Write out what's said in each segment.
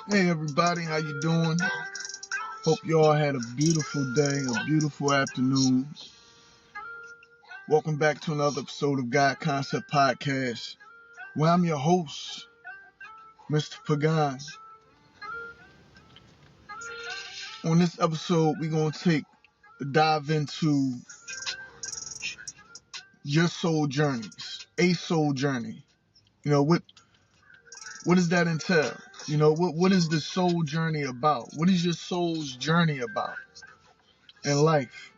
Hey everybody, how you doing? Hope you all had a beautiful day, a beautiful afternoon. Welcome back to another episode of God Concept Podcast, where I'm your host, Mr. Pagan. On this episode, we're going to dive into your soul journeys, a soul journey. What does that entail? What is the soul journey about? What is your soul's journey about in life?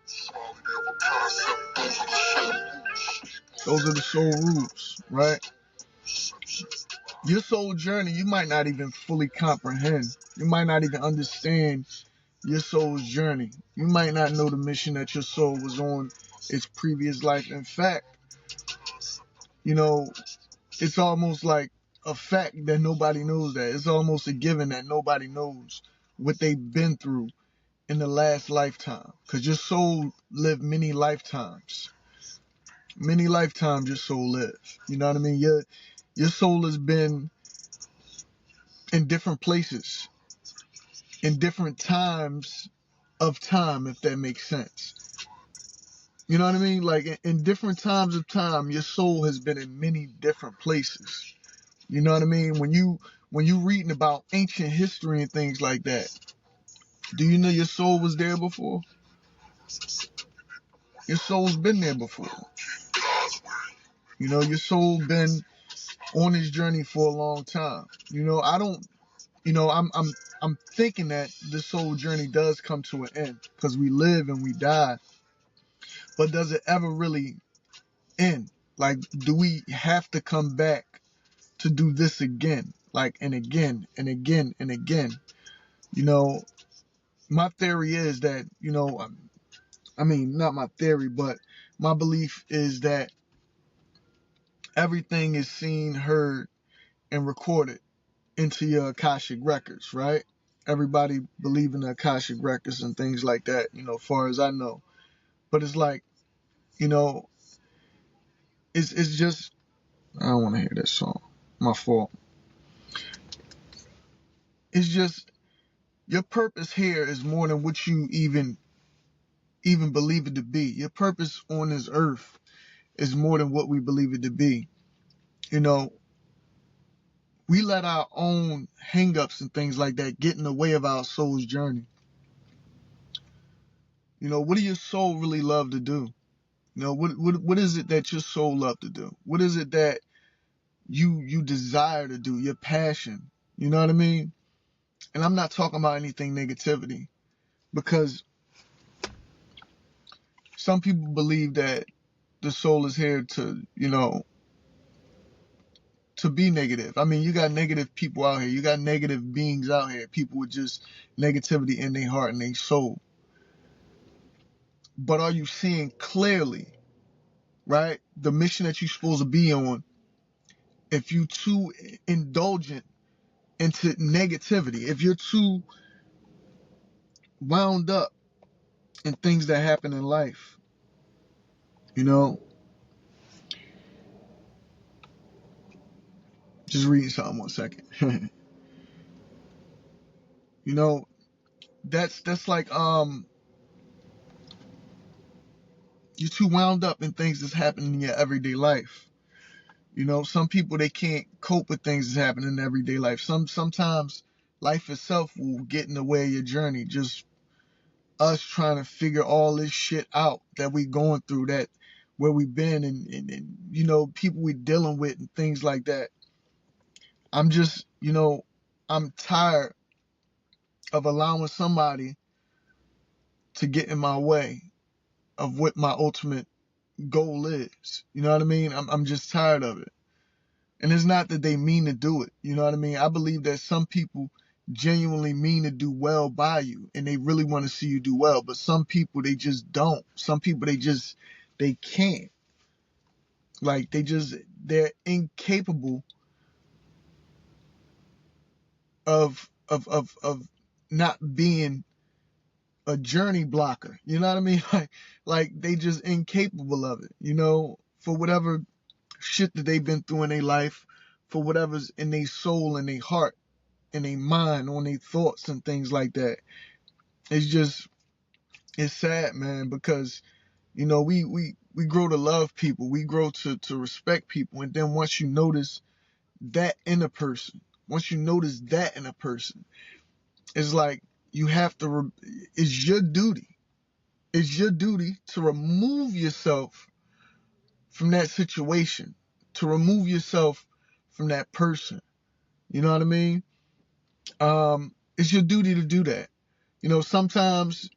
Those are the soul rules, right? Your soul journey, you might not even fully comprehend. You might not even understand your soul's journey. You might not know the mission that your soul was on its previous life. In fact, it's almost like a fact that nobody knows that. It's almost a given that nobody knows what they've been through in the last lifetime. Because your soul lived many lifetimes. Many lifetimes your soul lived. You know what I mean? Your soul has been in different places, in different times of time, if that makes sense. You know what I mean? Like in different times of time, your soul has been in many different places. You know what I mean? When you reading about ancient history and things like that, do you know your soul was there before? Your soul's been there before. Your soul been on this journey for a long time. I'm thinking that this soul journey does come to an end because we live and we die. But does it ever really end? Like, do we have to come back to do this again? Like, and again, and again, and again. My theory is that, not my theory, but my belief is that everything is seen, heard, and recorded into your Akashic records, right? Everybody believe in the Akashic records and things like that, as far as I know. But it's like, it's just, I don't want to hear that song. My fault. It's just, your purpose here is more than what you even believe it to be. Your purpose on this earth is more than what we believe it to be. We let our own hangups and things like that get in the way of our soul's journey. What do your soul really love to do? What is it that your soul love to do? What is it that you desire to do? Your passion. You know what I mean? And I'm not talking about anything negativity, because some people believe that the soul is here to, to be negative. I mean, you got negative people out here. You got negative beings out here. People with just negativity in their heart and their soul. But are you seeing clearly, right, the mission that you're supposed to be on? If you're too indulgent into negativity, if you're too wound up in things that happen in life, just reading something 1 second. That's like you're too wound up in things that's happening in your everyday life. Some people, they can't cope with things that's happening in everyday life. Sometimes life itself will get in the way of your journey. Just us trying to figure all this shit out that we going through, that where we've been, and people we dealing with and things like that. I'm just, I'm tired of allowing somebody to get in my way of what my ultimate goal is. You know what I mean? I'm just tired of it. And it's not that they mean to do it. You know what I mean? I believe that some people genuinely mean to do well by you, and they really want to see you do well. But some people, they just don't. Some people, they can't. Like, they're incapable of not being a journey blocker. You know what I mean? Like they just incapable of it, for whatever shit that they've been through in their life, for whatever's in their soul and their heart in their mind, on their thoughts and things like that. It's sad, man, because, you know, we grow to love people. We grow to respect people. And then once you notice that in a person, it's like you have to, it's your duty. It's your duty to remove yourself from that situation, to remove yourself from that person. You know what I mean? It's your duty to do that. You know, sometimes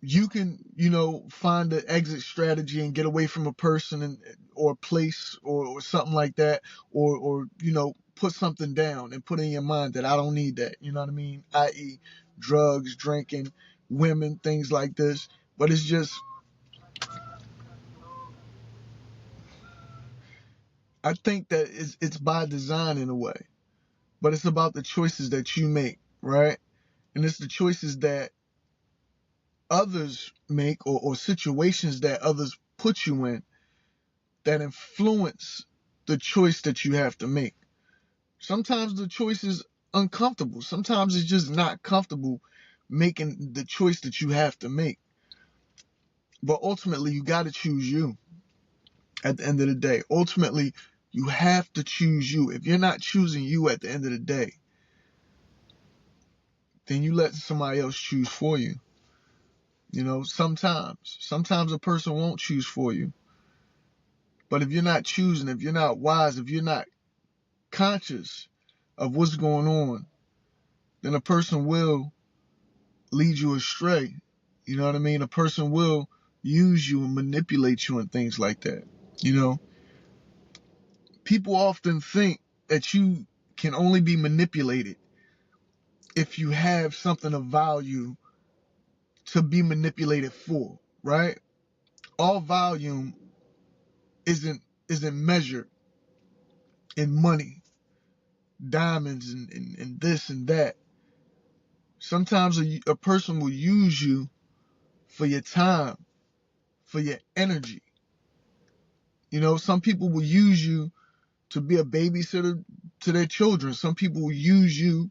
you can, you know, find an exit strategy and get away from a person or a place or something like that, or, you know, put something down and put in your mind that I don't need that. You know what I mean? I.e., drugs, drinking, women, things like this. But it's just, I think that it's by design in a way, but it's about the choices that you make, right? And it's the choices that others make, or situations that others put you in, that influence the choice that you have to make. Sometimes the choice is uncomfortable. Sometimes it's just not comfortable making the choice that you have to make. But ultimately, you got to choose you at the end of the day. Ultimately, you have to choose you. If you're not choosing you at the end of the day, then you let somebody else choose for you. You know, sometimes a person won't choose for you. But if you're not choosing, if you're not wise, if you're not conscious of what's going on, then a person will lead you astray. You know what I mean? A person will use you and manipulate you and things like that. You know, people often think that you can only be manipulated if you have something of value to be manipulated for, right? All volume isn't measured in money, diamonds, and this and that. Sometimes a person will use you for your time, for your energy. You know, some people will use you to be a babysitter to their children. Some people will use you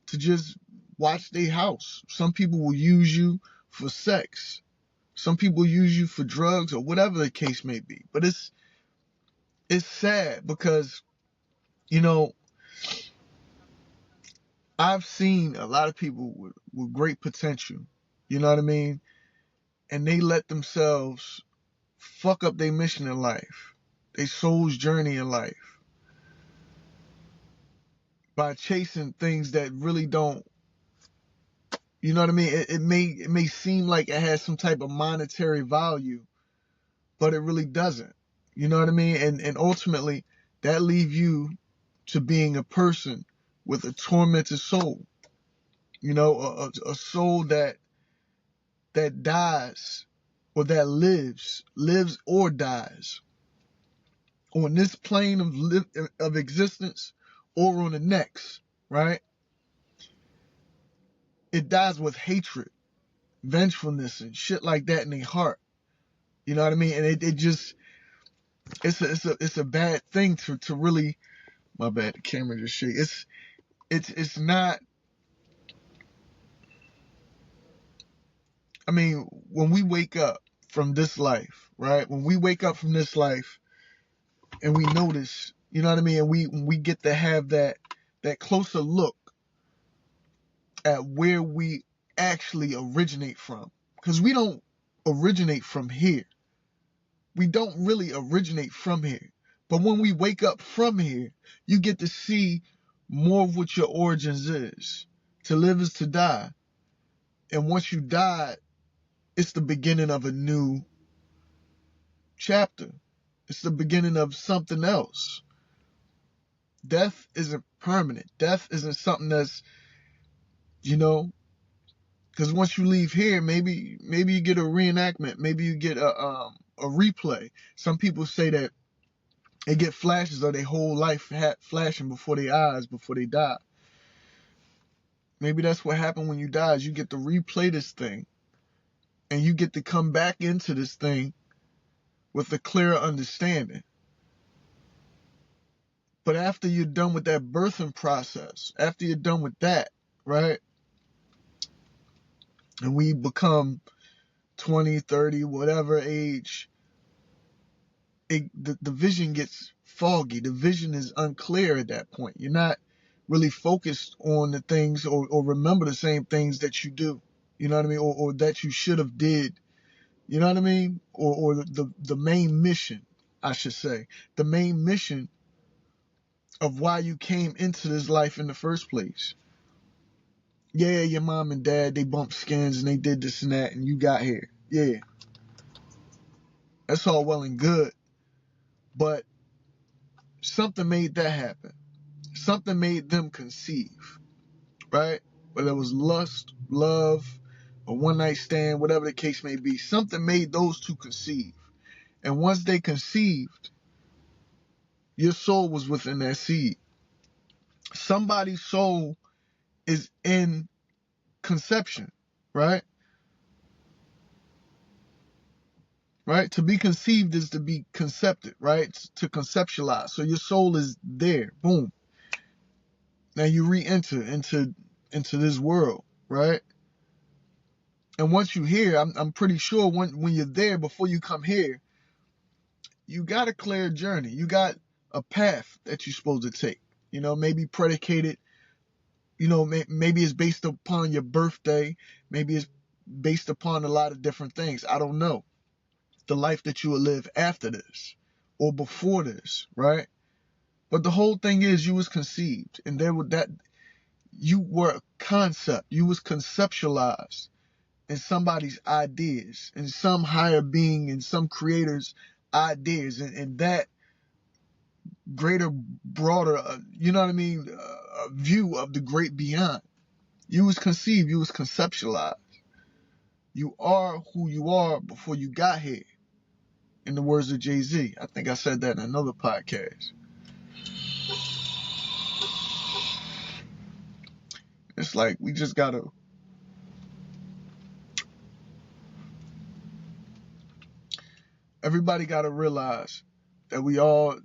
to just watch their house. Some people will use you for sex. Some people use you for drugs or whatever the case may be. But it's sad because, you know, I've seen a lot of people with great potential, you know what I mean? And they let themselves fuck up their mission in life, their soul's journey in life, by chasing things that really don't, you know what I mean? It may seem like it has some type of monetary value, but it really doesn't. You know what I mean? And ultimately, that leaves you to being a person with a tormented soul. You know, a soul that dies, or that lives or dies on this plane of existence, or on the next, right? It dies with hatred, vengefulness, and shit like that in their heart. You know what I mean? And it just, it's a bad thing to really, my bad, the camera just shake. It's not, I mean, when we wake up from this life, right? When we wake up from this life and we notice, you know what I mean? And we get to have that closer look at where we actually originate from. Because we don't originate from here. We don't really originate from here. But when we wake up from here, you get to see more of what your origins is. To live is to die. And once you die, it's the beginning of a new chapter. It's the beginning of something else. Death isn't permanent. Death isn't something that's, you know, because once you leave here, maybe you get a reenactment. Maybe you get a replay. Some people say that they get flashes of their whole life flashing before their eyes before they die. Maybe that's what happened when you die, is you get to replay this thing. And you get to come back into this thing with a clearer understanding. But after you're done with that birthing process, after you're done with that, right? And we become 20, 30, whatever age, the vision gets foggy. The vision is unclear at that point. You're not really focused on the things or remember the same things that you do. You know what I mean? Or that you should have did. You know what I mean? Or the main mission, I should say. The main mission of why you came into this life in the first place. Yeah, your mom and dad, they bumped skins and they did this and that and you got here. Yeah. That's all well and good. But something made that happen. Something made them conceive, right? Whether it was lust, love, a one night stand, whatever the case may be, something made those two conceive. And once they conceived, your soul was within that seed. Somebody's soul is in conception, right? Right? To be conceived is to be concepted, right? It's to conceptualize. So your soul is there. Boom. Now you re-enter into this world, right? And once you here, I'm pretty sure when you're there, before you come here, you got a clear journey. You got a path that you're supposed to take. You know, maybe predicated, you know, maybe it's based upon your birthday. Maybe it's based upon a lot of different things. I don't know. The life that you will live after this or before this, right? But the whole thing is you was conceived and there was that you were a concept. You was conceptualized in somebody's ideas, in some higher being, in some creator's ideas, and that greater, broader, you know what I mean, view of the great beyond. You was conceived, you was conceptualized. You are who you are before you got here. In the words of Jay-Z. I think I said that in another podcast. It's like we just gotta everybody gotta realize that we all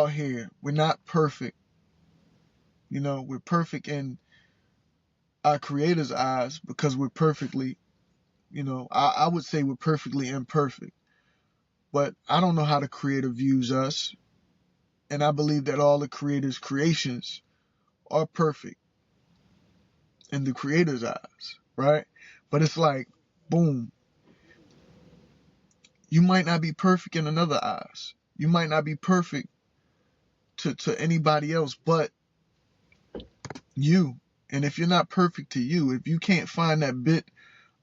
here. We're not perfect. You know, we're perfect in our creator's eyes because we're perfectly, you know, I would say we're perfectly imperfect. But I don't know how the creator views us. And I believe that all the creator's creations are perfect in the creator's eyes, right? But it's like, boom, you might not be perfect in another eyes. You might not be perfect to anybody else but you. And if you're not perfect to you, if you can't find that bit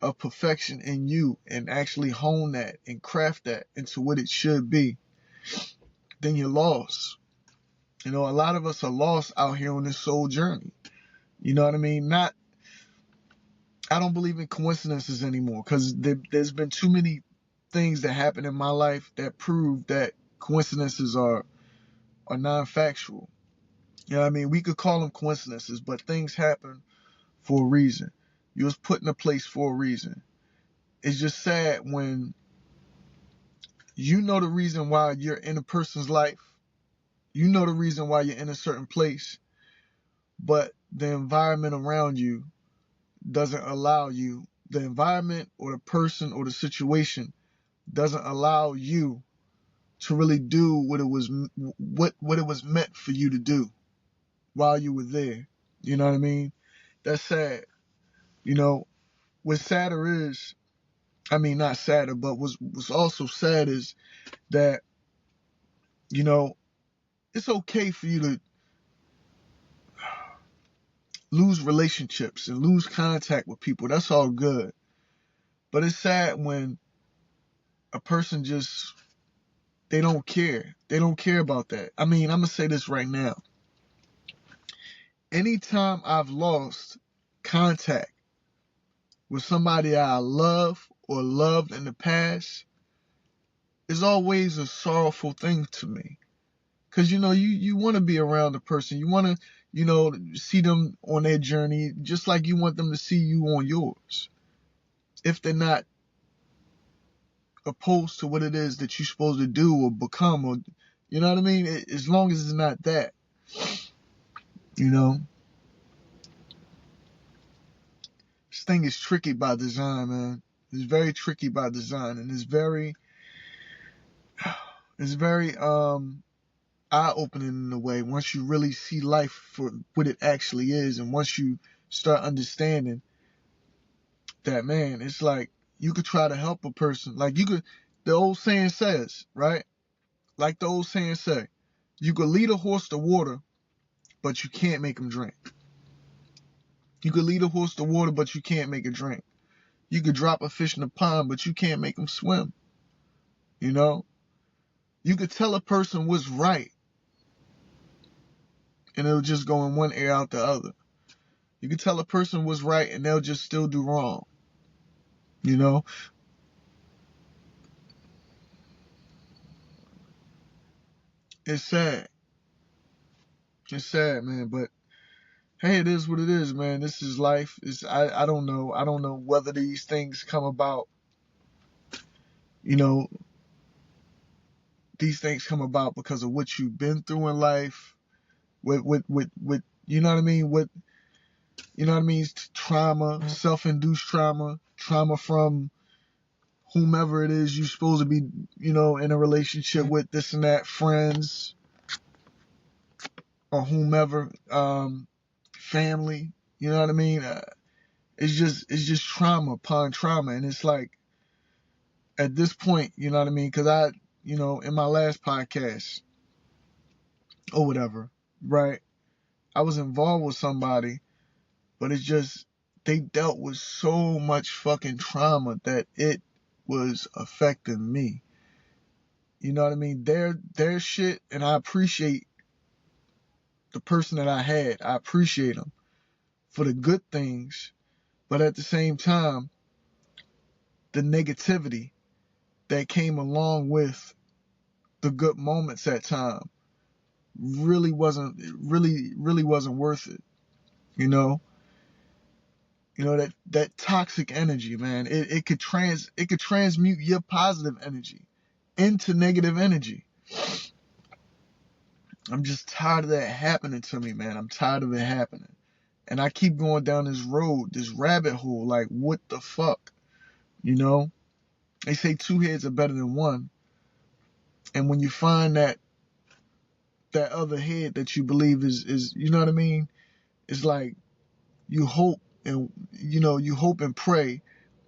of perfection in you and actually hone that and craft that into what it should be, then you're lost. You know, a lot of us are lost out here on this soul journey. You know what I mean? I don't believe in coincidences anymore because there's been too many things that happen in my life that prove that coincidences are non-factual. You know what I mean? We could call them coincidences, but things happen for a reason. You was put in a place for a reason. It's just sad when you know the reason why you're in a person's life. You know the reason why you're in a certain place, but the environment around you doesn't allow you. The environment or the person or the situation doesn't allow you to really do what it was meant for you to do while you were there. You know what I mean? That's sad. You know, what sadder is, I mean, not sadder, but what's also sad is that, you know, it's okay for you to lose relationships and lose contact with people. That's all good. But it's sad when a person just, they don't care. They don't care about that. I mean, I'm going to say this right now. Anytime I've lost contact with somebody I love or loved in the past, it's always a sorrowful thing to me. Because, you know, you want to be around the person. You want to, you know, see them on their journey just like you want them to see you on yours. If they're not opposed to what it is that you're supposed to do or become or You know what I mean? As long as it's not that, you know. This thing is tricky by design, man. It's very tricky by design, and it's very eye-opening in a way once you really see life for what it actually is, and once you start understanding that, man, it's like you could try to help a person. Like the old saying says, right? Like the old saying say, you could lead a horse to water, but you can't make him drink. You could lead a horse to water, but you can't make it drink. You could drop a fish in a pond, but you can't make him swim. You know? You could tell a person what's right, and it'll just go in one ear out the other. You could tell a person what's right, and they'll just still do wrong. You know? It's sad. It's sad, man, but hey, it is what it is, man. This is life. I don't know. I don't know whether these things come about, you know, these things come about because of what you've been through in life, with you know what I mean, with you know what I mean, trauma, self-induced trauma from whomever it is you're supposed to be, you know, in a relationship with, this and that, friends or whomever, family, you know what I mean? It's just trauma upon trauma, and it's like at this point, you know what I mean? Because you know, in my last podcast or whatever, right? I was involved with somebody, but it's just they dealt with so much fucking trauma that it was affecting me. You know what I mean? Their shit, and I appreciate the person that I had. I appreciate them for the good things, but at the same time, the negativity that came along with the good moments at time really wasn't worth it. You know? You know, that toxic energy, man. It could transmute your positive energy into negative energy. I'm just tired of that happening to me, man. I'm tired of it happening. And I keep going down this road, this rabbit hole, like, what the fuck? You know? They say two heads are better than one. And when you find that other head that you believe is you know what I mean? It's like you hope and pray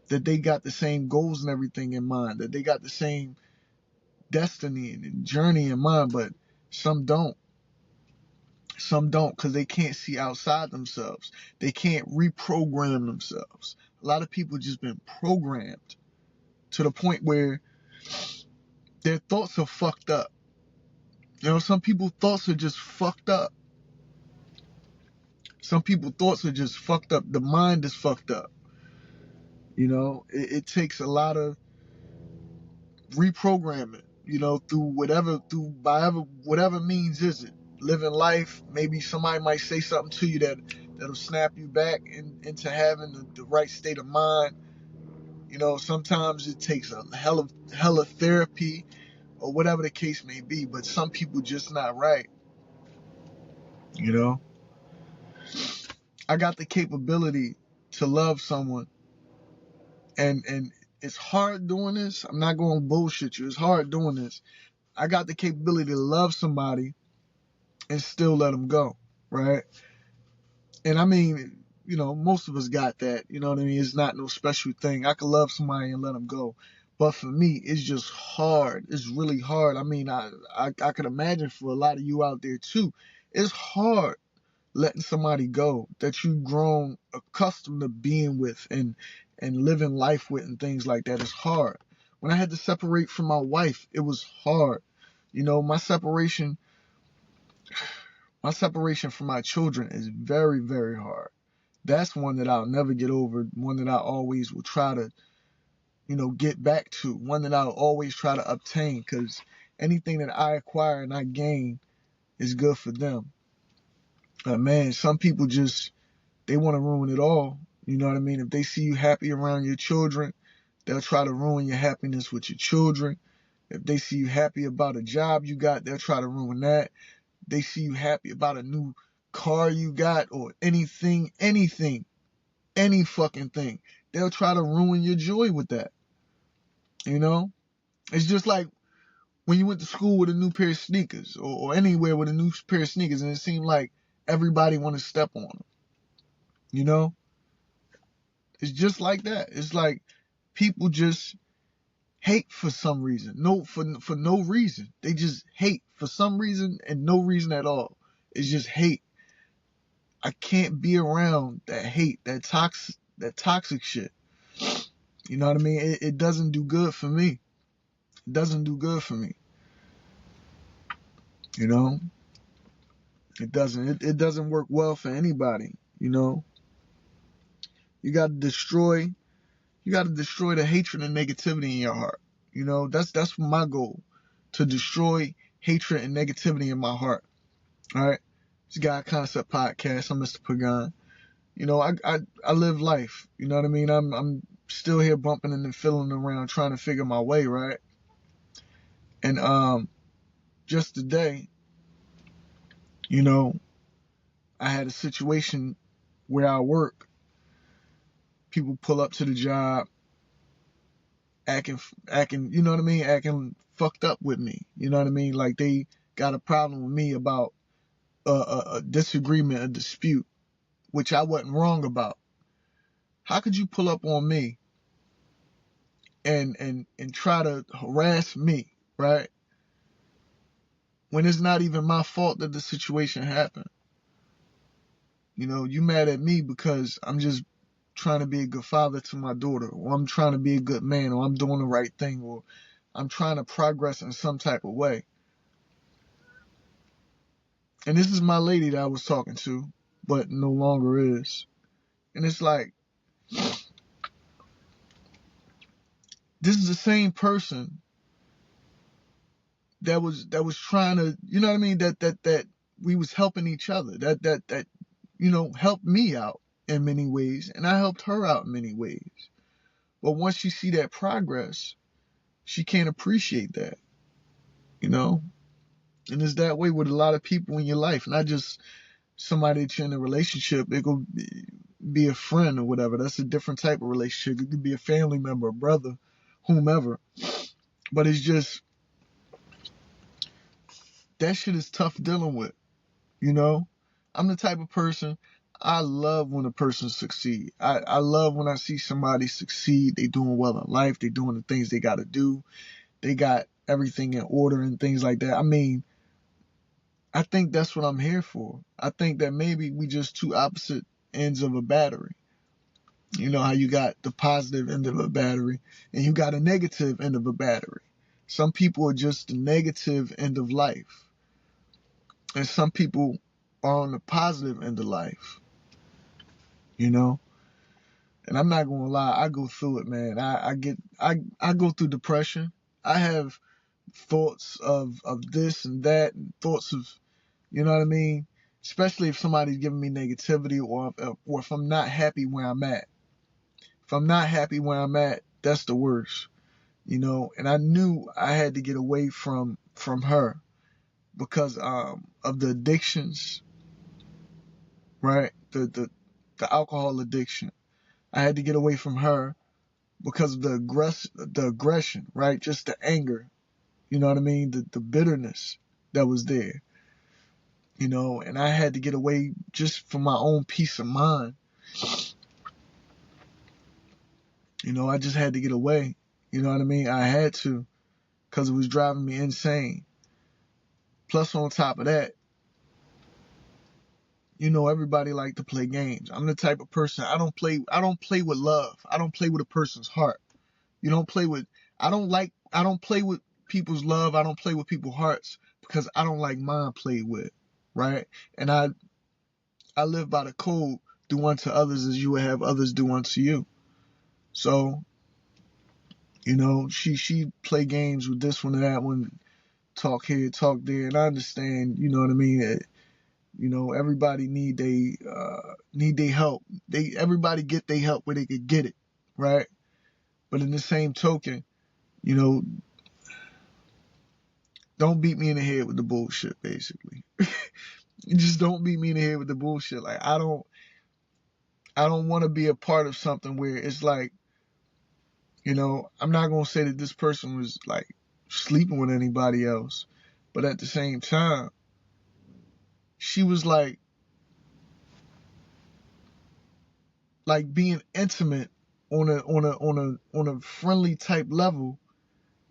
that they got the same goals and everything in mind, that they got the same destiny and journey in mind, but some don't. Some don't, because they can't see outside themselves. They can't reprogram themselves. A lot of people just been programmed to the point where their thoughts are fucked up. You know, some people's thoughts are just fucked up. Some people's thoughts are just fucked up. The mind is fucked up. You know, it takes a lot of reprogramming, you know, by whatever means is it. Living life, maybe somebody might say something to you that'll snap you back into having the right state of mind. You know, sometimes it takes a hell of therapy or whatever the case may be, but some people just not right. You know, I got the capability to love someone, and it's hard doing this. I'm not going to bullshit you. It's hard doing this. I got the capability to love somebody and still let them go, right? And I mean, you know, most of us got that. You know what I mean? It's not no special thing. I could love somebody and let them go. But for me, it's just hard. It's really hard. I mean, I could imagine for a lot of you out there too. It's hard letting somebody go that you've grown accustomed to being with and living life with and things like that. It's hard. When I had to separate from my wife, it was hard. You know, my separation from my children is very, very hard. That's one that I'll never get over, one that I always will try to, you know, get back to, one that I'll always try to obtain, because anything that I acquire and I gain is good for them. But man, some people just, they want to ruin it all. You know what I mean? If they see you happy around your children, they'll try to ruin your happiness with your children. If they see you happy about a job you got, they'll try to ruin that. They see you happy about a new car you got or anything, any fucking thing. They'll try to ruin your joy with that. You know? It's just like when you went to school with a new pair of sneakers or anywhere with a new pair of sneakers and it seemed like everybody want to step on them. You know? It's just like that. It's like people just hate for some reason. For no reason. They just hate for some reason and no reason at all. It's just hate. I can't be around that hate, that toxic shit. You know what I mean? It doesn't do good for me. It doesn't do good for me. You know? It doesn't. It doesn't work well for anybody. You know? You gotta destroy the hatred and negativity in your heart. You know, that's my goal. To destroy hatred and negativity in my heart. Alright? It's God Concept Podcast. I'm Mr. Pagan. You know, I live life. You know what I mean? I'm still here bumping and feeling around trying to figure my way, right? And just today, you know, I had a situation where I work. People pull up to the job acting, you know what I mean? Acting fucked up with me. You know what I mean? Like they got a problem with me about a disagreement, a dispute, which I wasn't wrong about. How could you pull up on me and try to harass me, right? When it's not even my fault that the situation happened. You know, you mad at me because I'm just trying to be a good father to my daughter, or I'm trying to be a good man, or I'm doing the right thing, or I'm trying to progress in some type of way. And this is my lady that I was talking to, but no longer is. And it's like, this is the same person that was trying to, you know what I mean, that we was helping each other, that you know, helped me out in many ways, and I helped her out in many ways. But once you see that progress, she can't appreciate that, you know? And it's that way with a lot of people in your life, not just somebody that you're in a relationship. It could be a friend or whatever. That's a different type of relationship. It could be a family member, a brother, whomever. But it's just, that shit is tough dealing with, you know? I'm the type of person, I love when a person succeed. I love when I see somebody succeed. They doing well in life. They doing the things they got to do. They got everything in order and things like that. I mean, I think that's what I'm here for. I think that maybe we just two opposite ends of a battery. You know how you got the positive end of a battery and you got a negative end of a battery. Some people are just the negative end of life. And some people are on the positive end of life. You know? And I'm not gonna lie, I go through it, man. I go through depression. I have thoughts of this and that, and thoughts of, you know what I mean? Especially if somebody's giving me negativity, or if I'm not happy where I'm at. If I'm not happy where I'm at, that's the worst. You know, and I knew I had to get away from her because of the addictions, right? The alcohol addiction. I had to get away from her because of the aggression, right? Just the anger, you know what I mean? The bitterness that was there, you know, and I had to get away just for my own peace of mind. You know, I just had to get away, you know what I mean? I had to, because it was driving me insane. Plus, on top of that, you know, everybody like to play games. I'm the type of person, I don't play with love. I don't play with a person's heart. You don't play with, I don't play with people's love. I don't play with people's hearts because I don't like mine played with, right? And I live by the code, do unto others as you would have others do unto you. So, you know, she play games with this one and that one, talk here, talk there, and I understand, you know what I mean? You know, everybody need they help. Everybody get their help where they could get it, right? But in the same token, you know, don't beat me in the head with the bullshit, basically. Just don't beat me in the head with the bullshit. Like, I don't want to be a part of something where it's like, you know, I'm not going to say that this person was like sleeping with anybody else, but at the same time, she was like being intimate on a friendly type level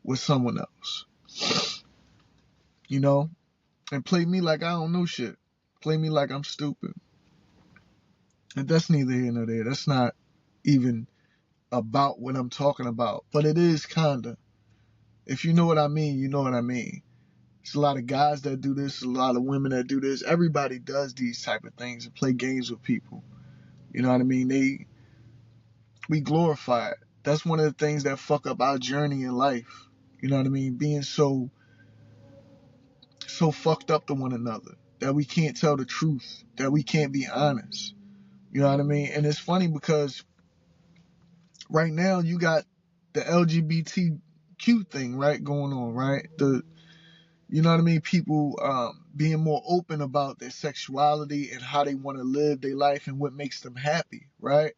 with someone else, you know, and play me like I don't know shit, play me like I'm stupid. And that's neither here nor there. That's not even about what I'm talking about, but it is kinda. If you know what I mean, you know what I mean. There's a lot of guys that do this, a lot of women that do this. Everybody does these type of things and play games with people. You know what I mean? We glorify it. That's one of the things that fuck up our journey in life. You know what I mean? Being so fucked up to one another that we can't tell the truth, that we can't be honest. You know what I mean? And it's funny because right now you got the LGBTQ thing, right, going on, right? You know what I mean? People being more open about their sexuality and how they want to live their life and what makes them happy, right?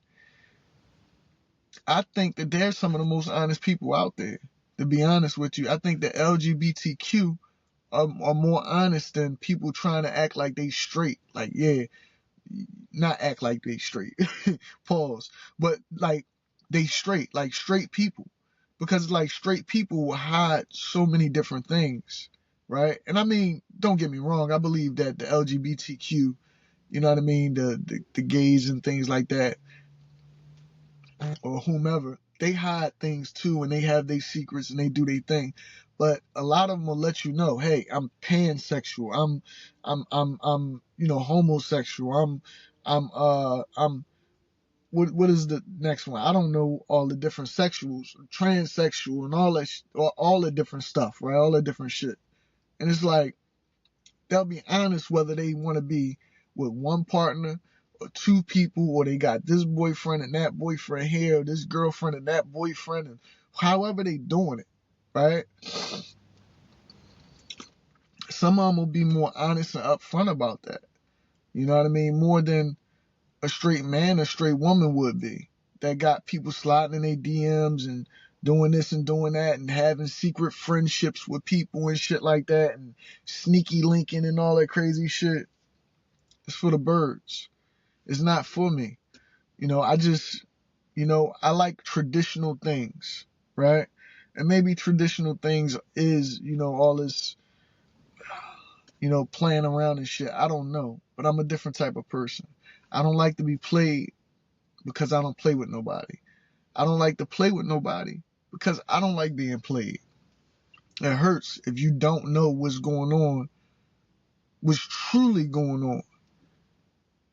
I think that they're some of the most honest people out there, to be honest with you. I think the LGBTQ are more honest than people trying to act like they straight. Like, yeah, not act like they straight. Pause. But like they straight, like straight people. Because like straight people will hide so many different things, right? And I mean, don't get me wrong, I believe that the LGBTQ, you know what I mean, the gays and things like that, or whomever, they hide things too, and they have their secrets and they do their thing. But a lot of them will let you know, hey, I'm pansexual, I'm you know, homosexual, I'm what is the next one? I don't know all the different sexuals, transsexual, and all that, all the different stuff, right? All the different shit. And it's like, they'll be honest whether they want to be with one partner or two people, or they got this boyfriend and that boyfriend here, or this girlfriend and that boyfriend, and however they doing it, right? Some of them will be more honest and upfront about that. You know what I mean? More than a straight man or straight woman would be. That got people sliding in their DMs and doing this and doing that and having secret friendships with people and shit like that and sneaky linking and all that crazy shit. It's for the birds. It's not for me. You know, I like traditional things, right? And maybe traditional things is, you know, all this, you know, playing around and shit. I don't know. But I'm a different type of person. I don't like to be played because I don't play with nobody. I don't like to play with nobody because I don't like being played. It hurts if you don't know what's going on, what's truly going on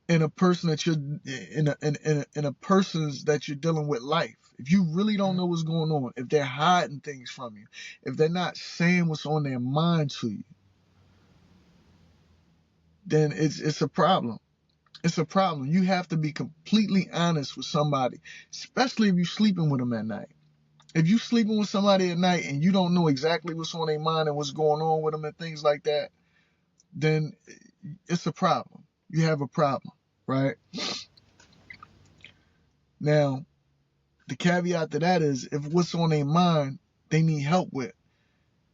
in a person that you're in a person's that you're dealing with life. If you really don't know what's going on, if they're hiding things from you, if they're not saying what's on their mind to you, then it's a problem. It's a problem. You have to be completely honest with somebody, especially if you're sleeping with them at night. If you're sleeping with somebody at night and you don't know exactly what's on their mind and what's going on with them and things like that, then it's a problem. You have a problem, right? Now, the caveat to that is if what's on their mind they need help with,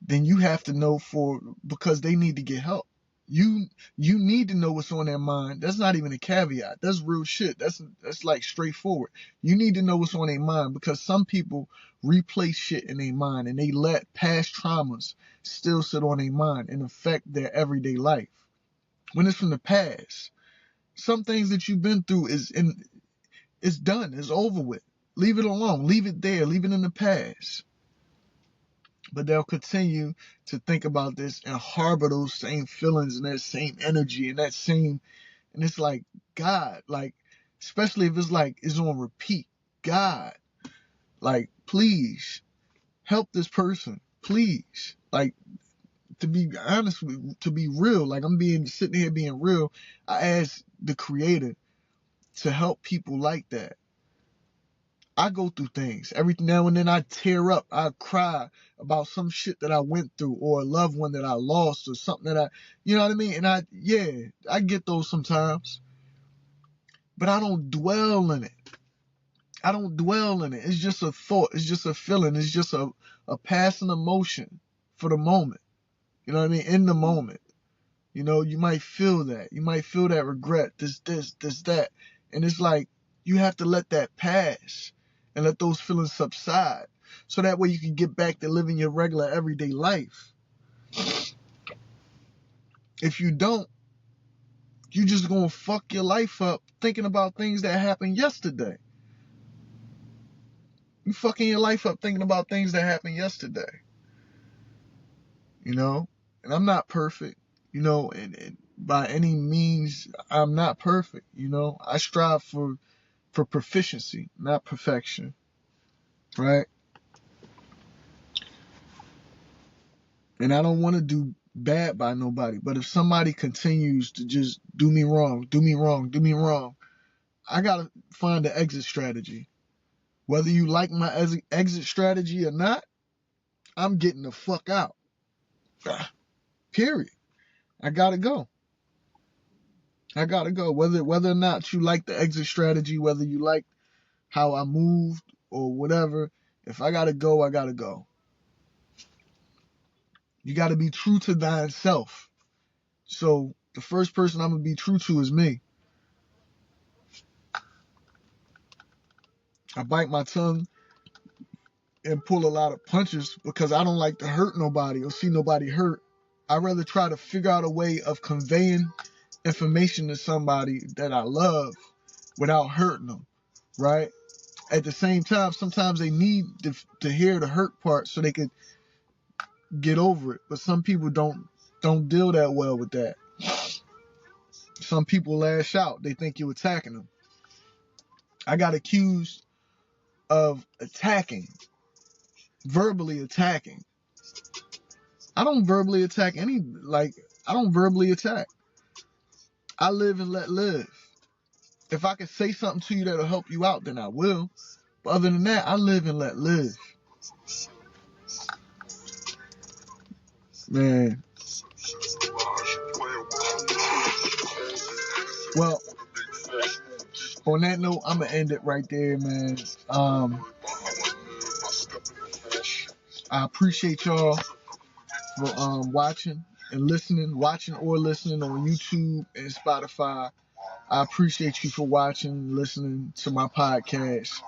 then you have to know because they need to get help. You need to know what's on their mind. That's not even a caveat. That's real shit. That's like straightforward. You need to know what's on their mind because some people replay shit in their mind and they let past traumas still sit on their mind and affect their everyday life. When it's from the past, some things that you've been through it's done. It's over with. Leave it alone. Leave it there. Leave it in the past. But they'll continue to think about this and harbor those same feelings and that same energy and and it's like, God, like, especially if it's like, it's on repeat. God, like, please help this person. Please. Like, to be honest with you, to be real, like sitting here being real, I ask the creator to help people like that. I go through things. Every now and then I tear up. I cry about some shit that I went through, or a loved one that I lost, or something that you know what I mean? And I get those sometimes. But I don't dwell in it. I don't dwell in it. It's just a thought. It's just a feeling. It's just a passing emotion for the moment. You know what I mean? In the moment. You know, you might feel that. You might feel that regret, this, that. And it's like, you have to let that pass and let those feelings subside. So that way you can get back to living your regular everyday life. If you don't, you just gonna fuck your life up thinking about things that happened yesterday. You fucking your life up thinking about things that happened yesterday. You know? And I'm not perfect, you know, and by any means, I'm not perfect, you know? I strive for proficiency, not perfection, right? And I don't want to do bad by nobody, but if somebody continues to just do me wrong, I gotta find an exit strategy. Whether you like my exit strategy or not, I'm getting the fuck out. Period. I gotta go. Whether or not you like the exit strategy, whether you like how I moved or whatever, if I gotta go, I gotta go. You gotta be true to thyself. So the first person I'm gonna be true to is me. I bite my tongue and pull a lot of punches because I don't like to hurt nobody or see nobody hurt. I'd rather try to figure out a way of conveying information to somebody that I love without hurting them, right? At the same time, sometimes they need to hear the hurt part so they could get over it. But some people don't deal that well with that. Some people lash out. They think you're attacking them. I got accused of attacking, verbally attacking. I don't verbally attack I don't verbally attack. I live and let live. If I can say something to you that'll help you out, then I will. But other than that, I live and let live. Man. Well, on that note, I'm going to end it right there, man. I appreciate y'all for watching or listening on YouTube and Spotify. I appreciate you for watching, listening to my podcast.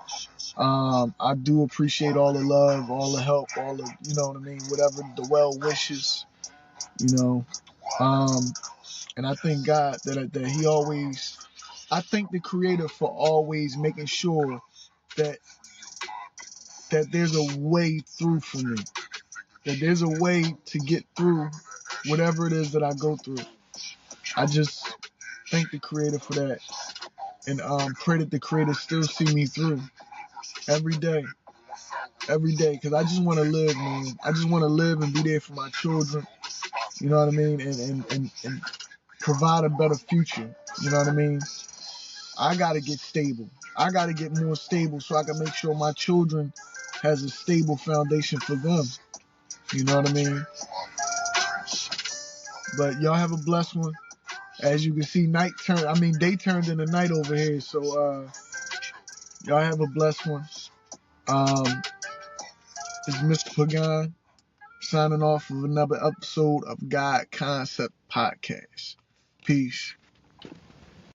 I do appreciate all the love, all the help, all the, you know what I mean, whatever the well wishes, you know. And I thank God that he always, I thank the Creator for always making sure that there's a way through for me, that there's a way to get through whatever it is that I go through. I just thank the Creator for that, and pray that the Creator still see me through every day, because I just want to live, man. I just want to live and be there for my children, you know what I mean, and provide a better future, you know what I mean. I gotta get stable. I gotta get more stable so I can make sure my children has a stable foundation for them, you know what I mean. But y'all have a blessed one. As you can see, day turned into night over here, so y'all have a blessed one. It's Mr. Pagan signing off of another episode of God Concept Podcast. Peace.